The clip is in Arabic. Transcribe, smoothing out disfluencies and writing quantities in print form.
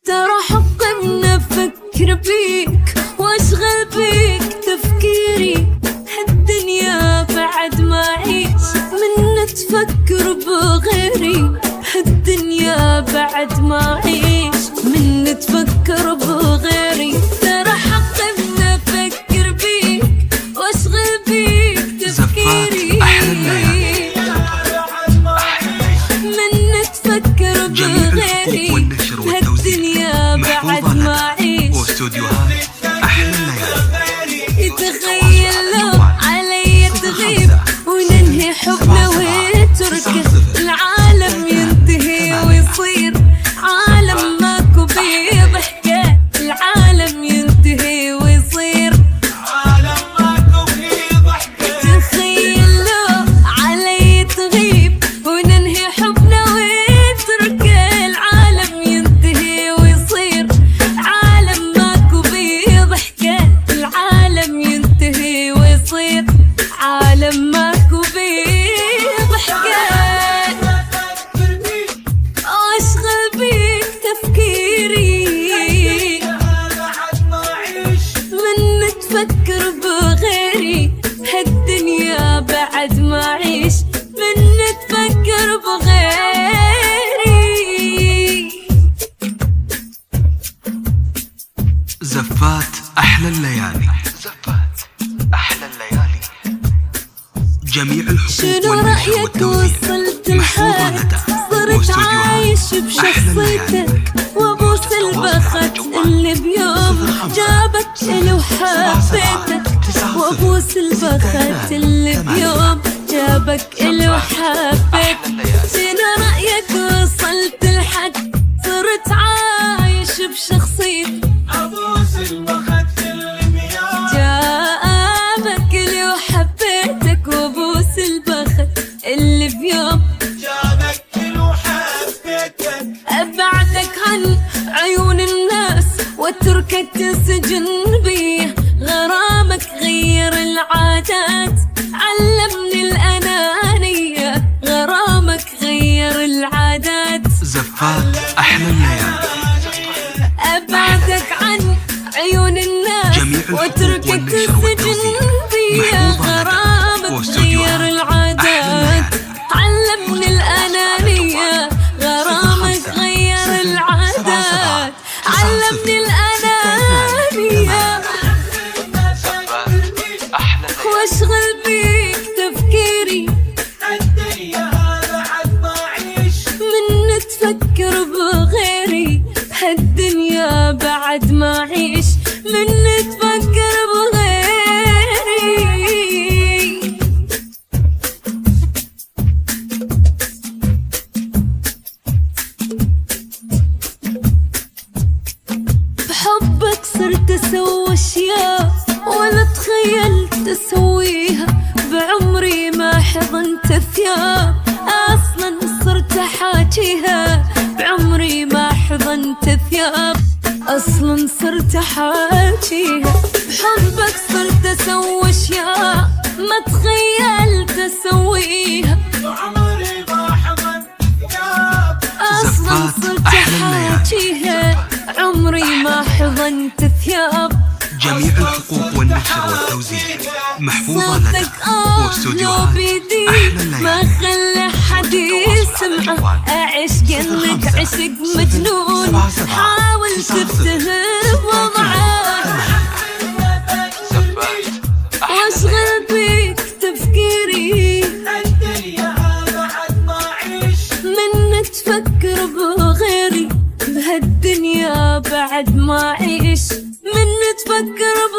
ترى حق ان افكر بيك واشغل بيك تفكيري، هالدنيا بعد ما اعيش من تفكر بغيري، هالدنيا بعد ما اعيش من تفكر بغيري. ترى حق ان افكر بيك واشغل بيك تفكيري، من تفكر بغيري، هالدنيا بعد ما اعيش. واستوديوهات أحلى الليالي. يتخيل لو علي تغيب وننهي حبنا وتركه، العالم ينتهي ويصير عالم ماكو بيه ضحكة، العالم ينتهي ويصير عالم ماكو بيه ضحكة. تخيل لو علي تغيب وننهي حبنا وتركه، العالم ينتهي ويصير عالم ماكو بيه ضحكة، العالم ينتهي ويصير عالم ماكو بيه ضحكة. واشغل بيك تفكيري، من تفكر بغيري، هالدنيا بعد ما اعيش من تفكر بغيري. زفات أحلى الليالي. زفات أحلى الليالي. جميع الحقوق شنو والنشر رأيك والتوزيع وصلت محفوظة لحد لدى صرت عايش بشخصيتك، وابوس البخت اللي بيوم جابك الي وحبيتك، وابوس البخت اللي بيوم جابك الي وحبيتك. شنو رأيك وصلت لحد صرت عايش بشخصيتك، أبوس البخت اللي بيوم جابك الي وحبيتك، وابوس البخت اللي بيوم جابك الي وحبيتك. أبعدك عن عيون الناس واتركك تنسجن بيه، غرامك غير العادات علمني الأنانية، غرامك غير العادات. زفات أحلى الليالي. أبعدك عن عيون الناس جميع الحقوق واتركك والنشر تنسجن والتوزيع بيه، محفوظة لدى غرامك واستوديوهات غير أحلى العادات الليالي. علمني الأنانية، غرامك غير العادات علمني الأنانية. واشغل بيك تفكيري، من تفكر بغيري، هالدنيا بعد ما اعيش من تفكر بغيري. بحبك صرت اسوي اشياء ولا تخيلت اسويها، بعمري ما حضنت ثياب اصلا صرت احاكيها، بعمري ما حضنت ثياب اصلا صرت احاكيها. بحبك صرت اسوي اشياء ما تخيلت اسويها، عمري ما حضنت ثياب. اصلا زفات صرت أحلى الليالي. احاكيها، عمري ما حضنت ثياب. جميع الحقوق والنشر والتوزيع محفوظة لدى صوتك لو واستوديوهات بيدي أحلى ما الليالي. خلى حد يسمعه، اعيش كأنك عشق مجنون، حاول تفتهم وضعه. واشغل بيك تفكيري، من تفكر بغيري، بهالدنيا بعد ما اعيش من تفكر بغيري.